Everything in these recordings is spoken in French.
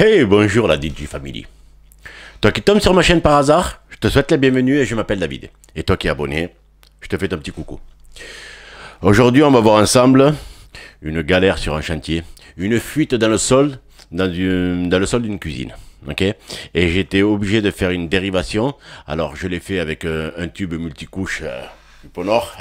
Hey, bonjour la DJ Family. Toi qui tombes sur ma chaîne par hasard, je te souhaite la bienvenue et je m'appelle David. Et toi qui es abonné, je te fais un petit coucou. Aujourd'hui, on va voir ensemble une galère sur un chantier, une fuite dans le sol, dans le sol d'une cuisine. Ok. Et j'étais obligé de faire une dérivation. Alors, je l'ai fait avec un tube multicouche du Pôle Nord.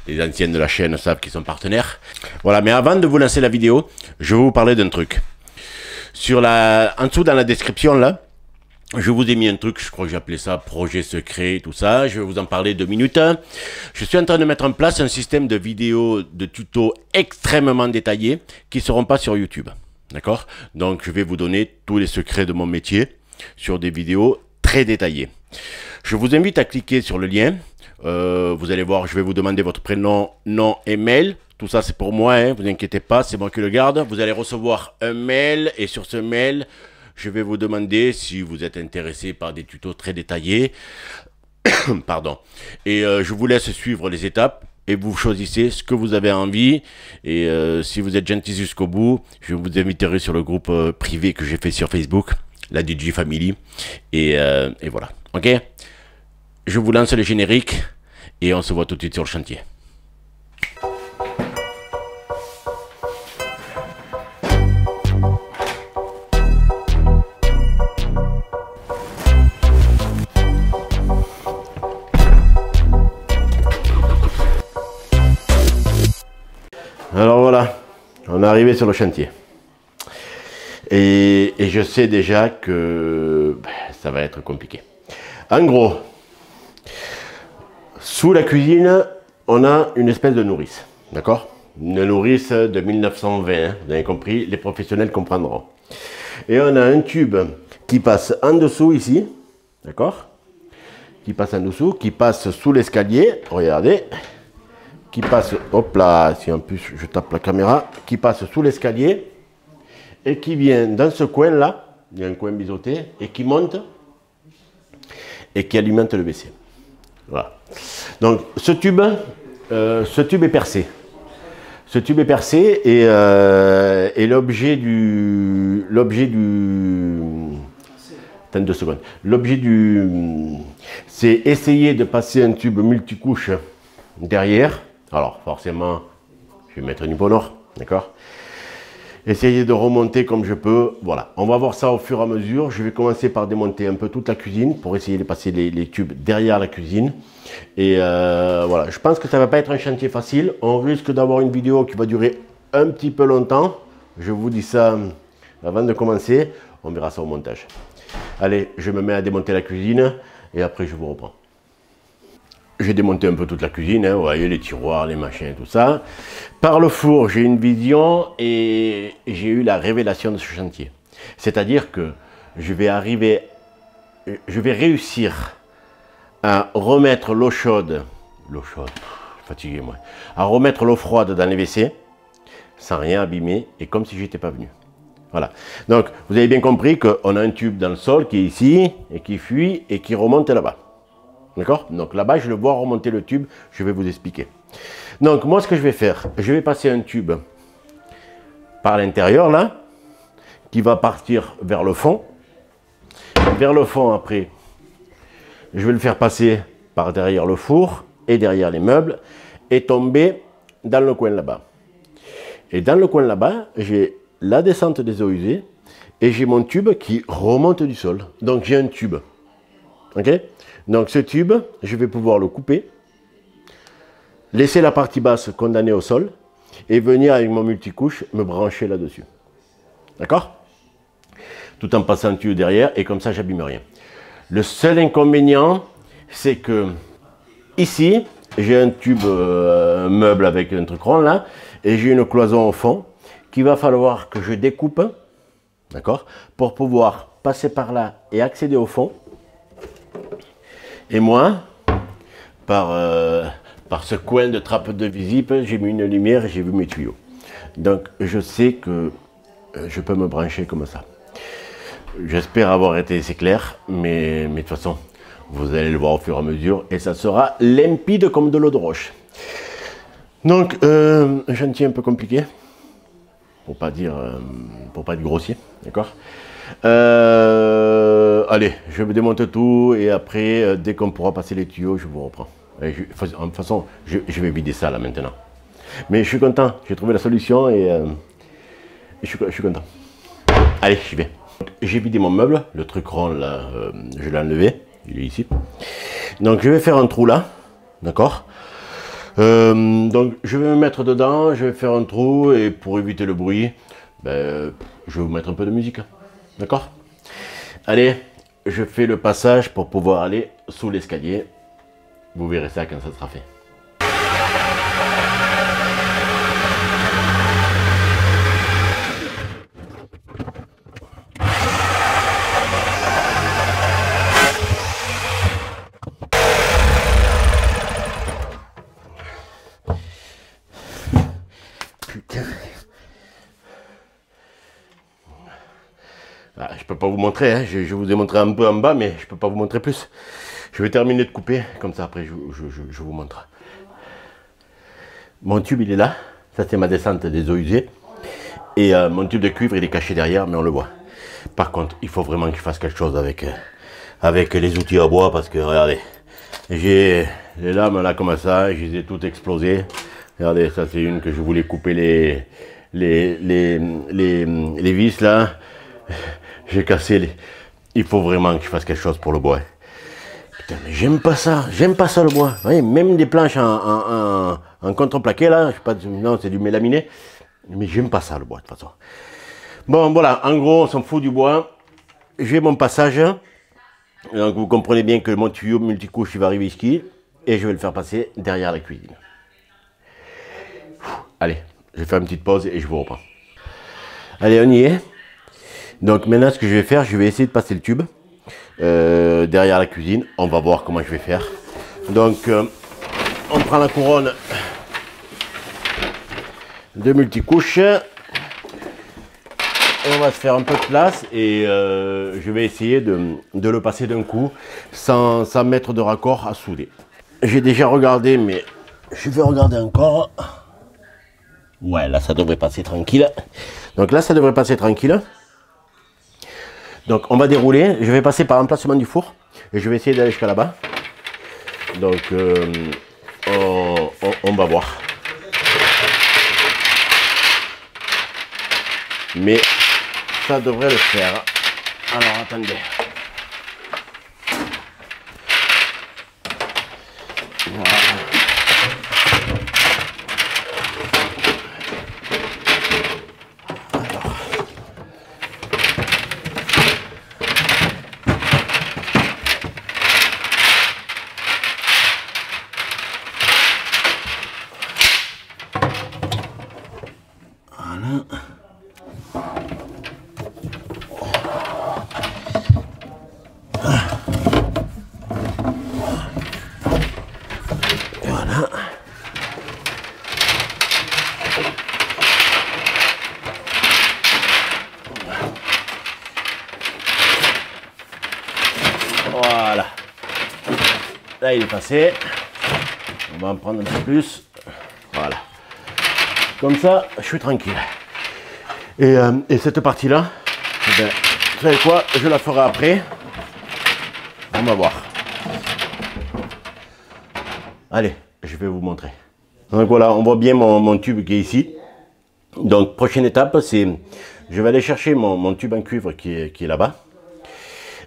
Les anciennes de la chaîne savent qu'ils sont partenaires. Voilà, mais avant de vous lancer la vidéo, je vais vous parler d'un truc. En dessous dans la description là, je vous ai mis un truc, je crois que j'ai appelé ça projet secret, tout ça. Je vais vous en parler 2 minutes. Je suis en train de mettre en place un système de vidéos, de tutos extrêmement détaillés qui ne seront pas sur YouTube. D'accord? Donc je vais vous donner tous les secrets de mon métier sur des vidéos très détaillées. Je vous invite à cliquer sur le lien. Vous allez voir, je vais vous demander votre prénom, nom et mail. Tout ça, c'est pour moi, hein, vous inquiétez pas, c'est moi qui le garde. Vous allez recevoir un mail et sur ce mail, je vais vous demander si vous êtes intéressé par des tutos très détaillés. Pardon. Et je vous laisse suivre les étapes et vous choisissez ce que vous avez envie. Et si vous êtes gentil jusqu'au bout, je vous inviterai sur le groupe privé que j'ai fait sur Facebook, la DJ Family. Et voilà. Ok? Je vous lance le générique et on se voit tout de suite sur le chantier. Alors voilà, on est arrivé sur le chantier. Et je sais déjà que ça va être compliqué. En gros, sous la cuisine, on a une espèce de nourrice. D'accord? Une nourrice de 1920, hein, vous avez compris, les professionnels comprendront. Et on a un tube qui passe en dessous ici. D'accord? Qui passe en dessous, qui passe sous l'escalier. Regardez. Qui passe, hop là, si en plus je tape la caméra, qui passe sous l'escalier et qui vient dans ce coin là, il y a un coin biseauté, et qui monte et qui alimente le WC. Voilà. Donc ce tube est percé. Ce tube est percé et l'objet du... Attends 2 secondes. L'objet du... c'est essayer de passer un tube multicouche derrière. Alors forcément, je vais mettre du Pôle Nord, d'accord? Essayer de remonter comme je peux. Voilà, on va voir ça au fur et à mesure. Je vais commencer par démonter un peu toute la cuisine pour essayer de passer les tubes derrière la cuisine. Et voilà, je pense que ça ne va pas être un chantier facile. On risque d'avoir une vidéo qui va durer un petit peu longtemps. Je vous dis ça avant de commencer. On verra ça au montage. Allez, je me mets à démonter la cuisine et après je vous reprends. J'ai démonté un peu toute la cuisine, hein, vous voyez, les tiroirs, les machins, tout ça. Par le four, j'ai une vision et j'ai eu la révélation de ce chantier. C'est-à-dire que je vais réussir à remettre l'eau chaude, fatigué moi, à remettre l'eau froide dans les WC sans rien abîmer et comme si j'étais pas venu. Voilà. Donc, vous avez bien compris qu'on a un tube dans le sol qui est ici et qui fuit et qui remonte là-bas. D'accord? Donc là-bas, je le vois remonter le tube, je vais vous expliquer. Donc moi, ce que je vais faire, je vais passer un tube par l'intérieur là, qui va partir vers le fond. Vers le fond après, je vais le faire passer par derrière le four et derrière les meubles et tomber dans le coin là-bas. Et dans le coin là-bas, j'ai la descente des eaux usées et j'ai mon tube qui remonte du sol. Donc j'ai un tube. Ok? Donc ce tube, je vais pouvoir le couper, laisser la partie basse condamnée au sol et venir avec mon multicouche me brancher là-dessus. D'accord? Tout en passant un tube derrière et comme ça j'abîme rien. Le seul inconvénient, c'est que ici, j'ai un tube meuble avec un truc rond là et j'ai une cloison au fond qu'il va falloir que je découpe, d'accord, pour pouvoir passer par là et accéder au fond. Et moi, par ce coin de trappe de visite, j'ai mis une lumière et j'ai vu mes tuyaux. Donc je sais que je peux me brancher comme ça. J'espère avoir été assez clair, mais de toute façon, vous allez le voir au fur et à mesure et ça sera limpide comme de l'eau de roche. Donc, un chantier un peu compliqué. pour pas dire, pour pas être grossier, d'accord. Allez, je me démonte tout et après, dès qu'on pourra passer les tuyaux, je vous reprends. De toute façon, je vais vider ça là maintenant. Mais je suis content, j'ai trouvé la solution et je suis content. Allez, j'y vais. J'ai vidé mon meuble, le truc rond là, je l'ai enlevé, il est ici. Donc je vais faire un trou là, d'accord. Donc je vais me mettre dedans, je vais faire un trou et pour éviter le bruit, ben, je vais vous mettre un peu de musique, d'accord. Allez, je fais le passage pour pouvoir aller sous l'escalier. Vous verrez ça quand ça sera fait. Putain. Ah, je peux pas vous montrer, hein. Je vous ai montré un peu en bas, mais je peux pas vous montrer plus. Je vais terminer de couper, comme ça après je vous montre. Mon tube il est là, ça c'est ma descente des eaux usées. Et mon tube de cuivre il est caché derrière, mais on le voit. Par contre, il faut vraiment que je fasse quelque chose avec les outils à bois, parce que regardez, j'ai les lames là comme ça, je les ai toutes explosées. Regardez, ça c'est une que je voulais couper les vis là. J'ai cassé les... Il faut vraiment que je fasse quelque chose pour le bois. Putain, mais j'aime pas ça le bois. Vous voyez, même des planches en contreplaqué là, je sais pas, non c'est du mélaminé. Mais j'aime pas ça le bois de toute façon. Bon voilà, en gros on s'en fout du bois. J'ai mon passage. Donc vous comprenez bien que mon tuyau multicouche il va arriver ici. Et je vais le faire passer derrière la cuisine. Allez, je vais faire une petite pause et je vous reprends. Allez, on y est. Donc maintenant ce que je vais faire, je vais essayer de passer le tube derrière la cuisine. On va voir comment je vais faire. Donc on prend la couronne de multicouche. Et on va se faire un peu de place et je vais essayer de le passer d'un coup sans mettre de raccord à souder. J'ai déjà regardé mais je vais regarder encore. Ouais, là ça devrait passer tranquille. Donc là ça devrait passer tranquille. Donc on va dérouler, je vais passer par l'emplacement du four et je vais essayer d'aller jusqu'à là-bas. Donc on va voir. Mais ça devrait le faire. Alors attendez. Voilà. Voilà. Là il est passé. On va en prendre un peu plus. Voilà. Comme ça, je suis tranquille. Et cette partie-là, eh ben, vous savez quoi, je la ferai après. On va voir. Allez, je vais vous montrer. Donc voilà, on voit bien mon tube qui est ici. Donc prochaine étape, c'est je vais aller chercher mon tube en cuivre qui est là-bas.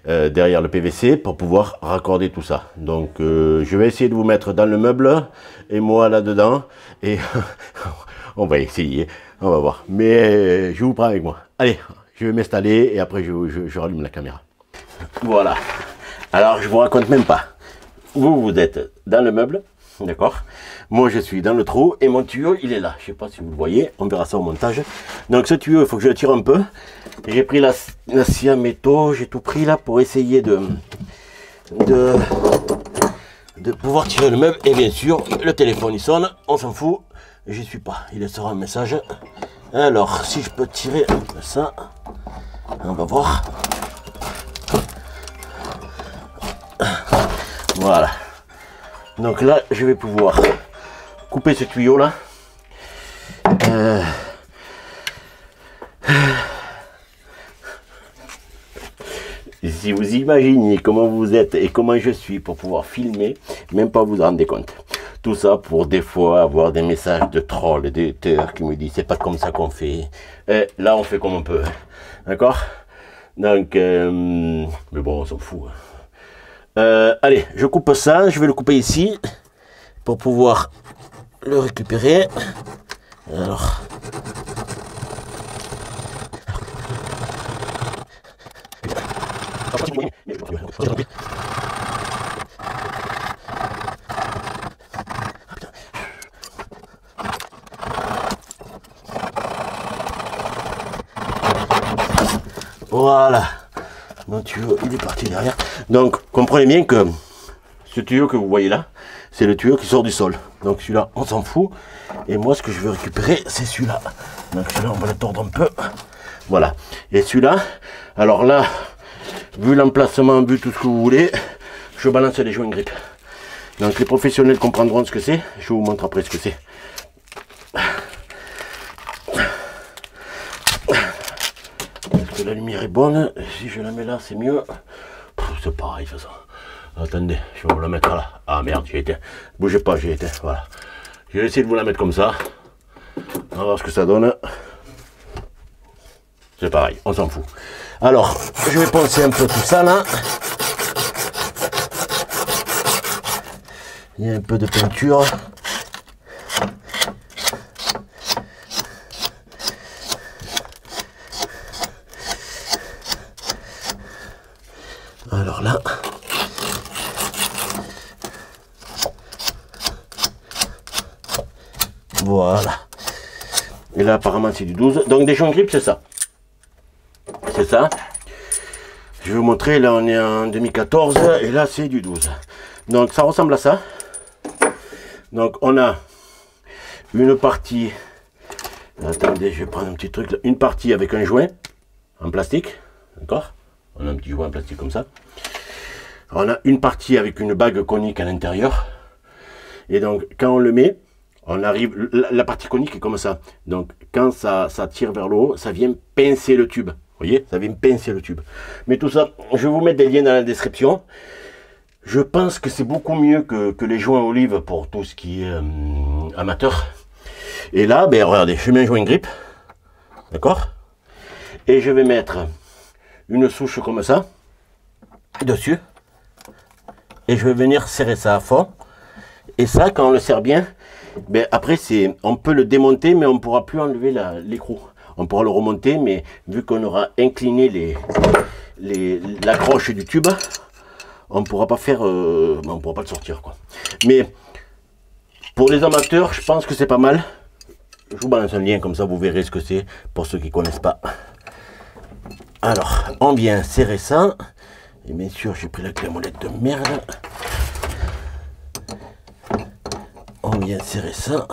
Derrière le PVC pour pouvoir raccorder tout ça. Donc je vais essayer de vous mettre dans le meuble et moi là-dedans et on va essayer, on va voir. Mais je vous prends avec moi. Allez, je vais m'installer et après je rallume la caméra. Voilà. Alors je vous raconte même pas. Vous êtes dans le meuble, d'accord? Moi je suis dans le trou et mon tuyau il est là. Je sais pas si vous le voyez, on verra ça au montage. Donc ce tuyau il faut que je le tire un peu. J'ai pris la scie à métaux, j'ai tout pris là pour essayer de pouvoir tirer le meuble. Et bien sûr le téléphone il sonne, on s'en fout, j'y suis pas, il laissera un message. Alors si je peux tirer un peu ça, on va voir. Voilà. Donc là je vais pouvoir couper ce tuyau là. Si vous imaginez comment vous êtes et comment je suis pour pouvoir filmer, même pas vous rendre compte. Tout ça pour des fois avoir des messages de trolls, des haters qui me disent c'est pas comme ça qu'on fait. Et là on fait comme on peut. D'accord? Donc, mais bon, on s'en fout. Allez, je coupe ça, je vais le couper ici pour pouvoir le récupérer. Alors. Voilà, mon tuyau il est parti derrière. Donc comprenez bien que ce tuyau que vous voyez là, c'est le tuyau qui sort du sol. Donc celui-là on s'en fout. Et moi ce que je veux récupérer c'est celui-là. Donc celui-là on va le tordre un peu. Voilà. Et celui-là, alors là, vu l'emplacement, vu tout ce que vous voulez, je balance les joints grip. Donc les professionnels comprendront ce que c'est. Je vous montre après ce que c'est. Est-ce que la lumière est bonne? Si je la mets là, c'est mieux. C'est pareil, ça. Attendez, je vais vous la mettre là. Ah merde, j'ai éteint. Bougez pas, j'ai éteint. Voilà. Je vais essayer de vous la mettre comme ça. On va voir ce que ça donne. C'est pareil, on s'en fout. Alors, je vais poncer un peu tout ça là. Il y a un peu de peinture. Alors là. Voilà. Et là apparemment c'est du 12. Donc des joints grip c'est ça. C'est ça. Je vais vous montrer, là on est en 2014 et là c'est du 12. Donc ça ressemble à ça. Donc on a une partie, attendez je vais prendre un petit truc là. Une partie avec un joint en plastique, d'accord. On a un petit joint en plastique comme ça. On a une partie avec une bague conique à l'intérieur. Et donc quand on le met, on arrive, la partie conique est comme ça. Donc quand ça tire vers le haut, ça vient pincer le tube. Vous voyez, ça vient pincer le tube. Mais tout ça, je vais vous mettre des liens dans la description. Je pense que c'est beaucoup mieux que les joints olive pour tout ce qui est amateur. Et là, ben regardez, je mets un joint grip. D'accord? Et je vais mettre une souche comme ça dessus. Et je vais venir serrer ça à fond. Et ça, quand on le serre bien, ben après, on peut le démonter, mais on ne pourra plus enlever l'écrou. On pourra le remonter, mais vu qu'on aura incliné l'accroche du tube, on ne pourra pas faire, on pourra pas le sortir, quoi. Mais pour les amateurs, je pense que c'est pas mal. Je vous balance un lien, comme ça vous verrez ce que c'est, pour ceux qui ne connaissent pas. Alors, on vient serrer ça. Et bien sûr, j'ai pris la clé à molette de merde. On vient serrer ça.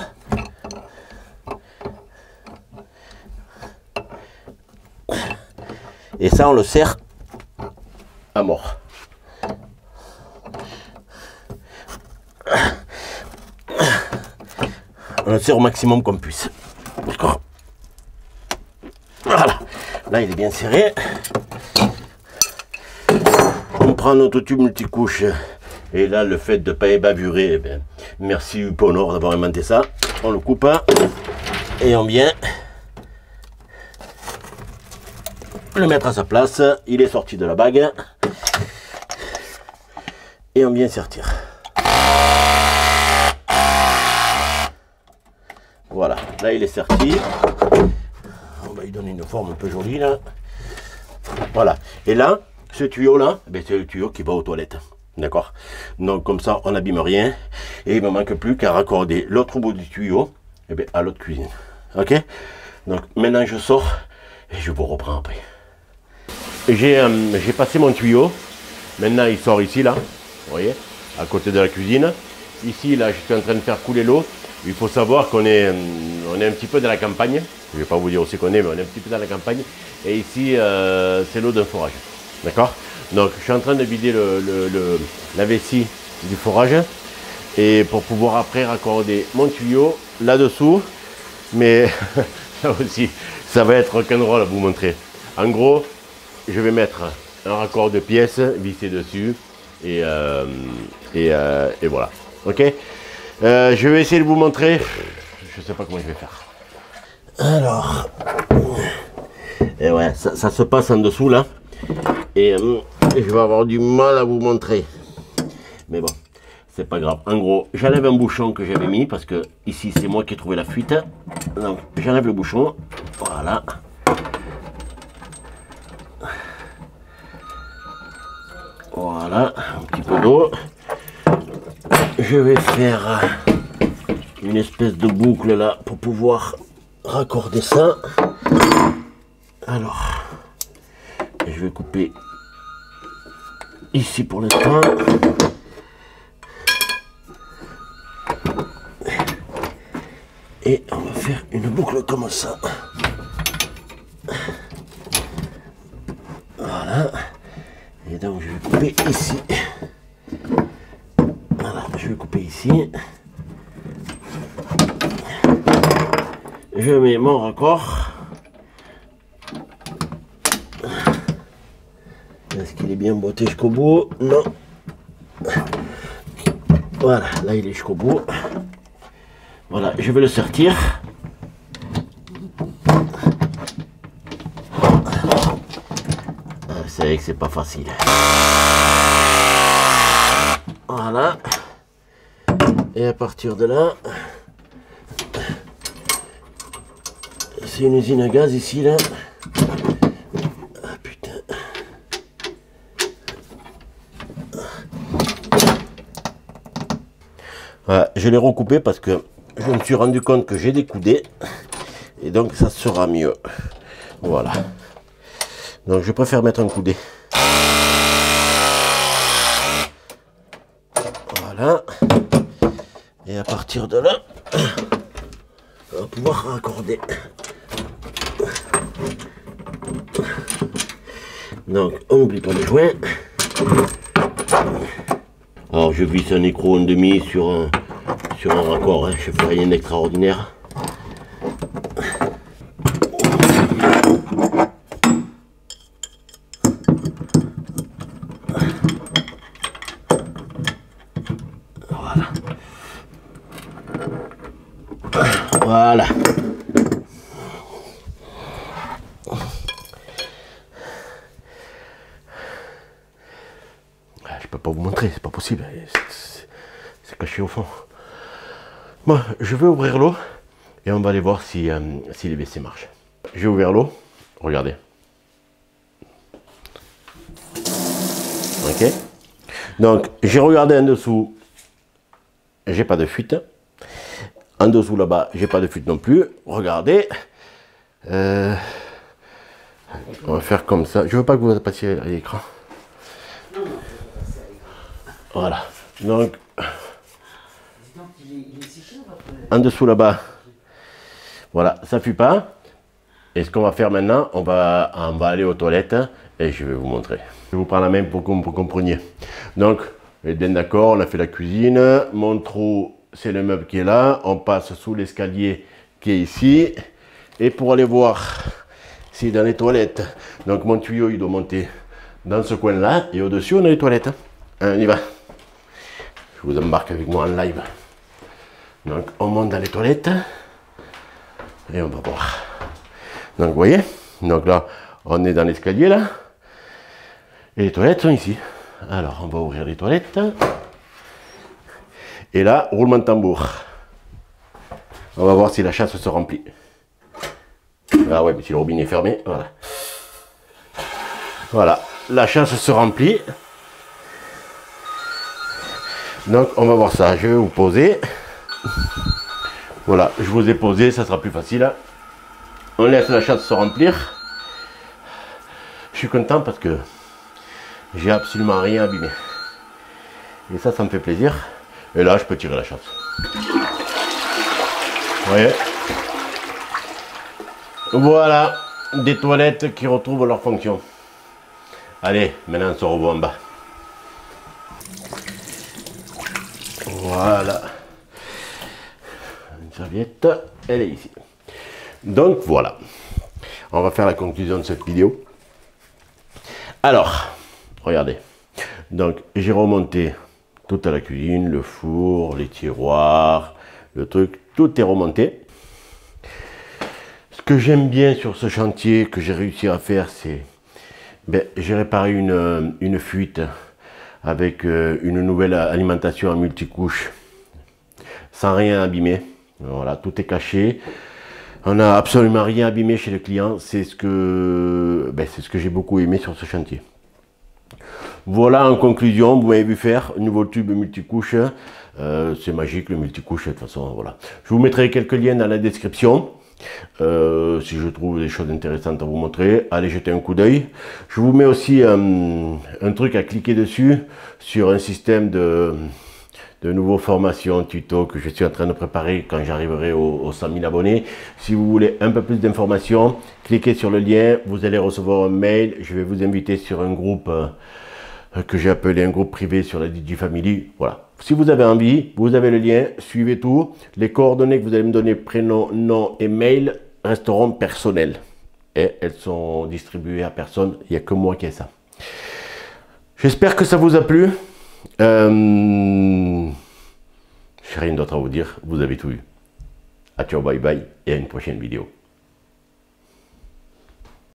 Et ça, on le serre à mort. On le serre au maximum qu'on puisse. D'accord. Voilà. Là, il est bien serré. On prend notre tube multicouche. Et là, le fait de ne pas ébavurer, eh bien, merci Uponor d'avoir inventé ça. On le coupe et on vient le mettre à sa place. Il est sorti de la bague. Et on vient sortir. Voilà, là il est sorti. On va lui donner une forme un peu jolie là. Voilà. Et là, ce tuyau là, ben, c'est le tuyau qui va aux toilettes. D'accord? Donc comme ça, on n'abîme rien. Et il ne me manque plus qu'à raccorder l'autre bout du tuyau et bien, à l'autre cuisine. Ok? Donc maintenant je sors et je vous reprends après. J'ai passé mon tuyau. Maintenant il sort ici là. Vous voyez? À côté de la cuisine. Ici là, je suis en train de faire couler l'eau. Il faut savoir qu'on est un petit peu dans la campagne. Je ne vais pas vous dire où c'est qu'on est, mais on est un petit peu dans la campagne. Et ici, c'est l'eau d'un forage. D'accord? Donc, je suis en train de vider la vessie du forage. Et pour pouvoir après raccorder mon tuyau là-dessous. Mais là aussi, Ça va être rock'n'roll à vous montrer. En gros, je vais mettre un raccord de pièces vissé dessus et voilà. Ok. Je vais essayer de vous montrer. Je sais pas comment je vais faire. Alors, et ouais, ça se passe en dessous là, et je vais avoir du mal à vous montrer. Mais bon, c'est pas grave. En gros, j'enlève un bouchon que j'avais mis parce que ici c'est moi qui ai trouvé la fuite. Donc j'enlève le bouchon. Voilà. Voilà, un petit peu d'eau. Je vais faire une espèce de boucle là pour pouvoir raccorder ça. Alors, je vais couper ici pour l'instant. Et on va faire une boucle comme ça. Voilà. Et donc je vais couper ici. Voilà, je vais couper ici. Je mets mon raccord. Est-ce qu'il est bien botté jusqu'au bout? Non. Voilà, là il est jusqu'au bout. Voilà, je vais le sortir. C'est vrai que c'est pas facile. Voilà. Et à partir de là, c'est une usine à gaz ici là. Ah putain. Voilà, je l'ai recoupé parce que je me suis rendu compte que j'ai découdé et donc ça sera mieux. Voilà. Donc je préfère mettre un coudé. Voilà. Et à partir de là, on va pouvoir raccorder. Donc on n'oublie pas les joints. Alors je visse un écrou en demi sur un raccord, hein. Je fais rien d'extraordinaire. Voilà. Voilà. Je peux pas vous montrer, c'est pas possible. C'est caché au fond. Bon, je vais ouvrir l'eau et on va aller voir si les WC marchent. J'ai ouvert l'eau, regardez. Ok. Donc j'ai regardé en dessous, j'ai pas de fuite. En dessous là-bas, j'ai pas de fuite non plus. Regardez. On va faire comme ça. Je veux pas que vous passiez à l'écran. Voilà. Donc en dessous là-bas, voilà, ça fuit pas. Et ce qu'on va faire maintenant, on va aller aux toilettes et je vais vous montrer. Je vous prends la main pour que vous compreniez. Donc, vous êtes bien d'accord, on a fait la cuisine. Mon trou, c'est le meuble qui est là. On passe sous l'escalier qui est ici. Et pour aller voir si dans les toilettes, donc mon tuyau, il doit monter dans ce coin-là. Et au-dessus, on a les toilettes. On y va. Je vous embarque avec moi en live. Donc, on monte dans les toilettes. Et on va voir. Donc, vous voyez, donc là, on est dans l'escalier, là. Et les toilettes sont ici. Alors, on va ouvrir les toilettes. Et là, roulement de tambour. On va voir si la chasse se remplit. Ah ouais, mais si le robinet est fermé, voilà. Voilà, la chasse se remplit. Donc, on va voir ça. Je vais vous poser. Voilà, je vous ai posé, ça sera plus facile. On laisse la chasse se remplir. Je suis content parce que j'ai absolument rien abîmé. Et ça me fait plaisir. Et là, je peux tirer la chasse. Vous voyez? Voilà, des toilettes qui retrouvent leur fonction. Allez, maintenant on se revoit en bas. Voilà. Une serviette, elle est ici. Donc voilà. On va faire la conclusion de cette vidéo. Alors, regardez. Donc, j'ai remonté toute la cuisine, le four, les tiroirs, le truc, tout est remonté. Ce que j'aime bien sur ce chantier que j'ai réussi à faire, c'est j'ai réparé une fuite avec une nouvelle alimentation en multicouche sans rien abîmer. Voilà, tout est caché. On n'a absolument rien abîmé chez le client. C'est ce que j'ai beaucoup aimé sur ce chantier. Voilà, en conclusion, vous m'avez vu faire un nouveau tube multicouche. C'est magique le multicouche, de toute façon, voilà. Je vous mettrai quelques liens dans la description. Si je trouve des choses intéressantes à vous montrer, allez jeter un coup d'œil. Je vous mets aussi un truc à cliquer dessus sur un système de nouveaux formations, tutos que je suis en train de préparer quand j'arriverai aux 100 000 abonnés. Si vous voulez un peu plus d'informations, cliquez sur le lien, vous allez recevoir un mail. Je vais vous inviter sur un groupe que j'ai appelé un groupe privé sur la DigiFamily. Voilà. Si vous avez envie, vous avez le lien, suivez tout. Les coordonnées que vous allez me donner, prénom, nom et mail, resteront personnelles. Et elles sont distribuées à personne. Il n'y a que moi qui ai ça. J'espère que ça vous a plu. Je n'ai rien d'autre à vous dire. Vous avez tout vu. À ciao, bye bye et à une prochaine vidéo.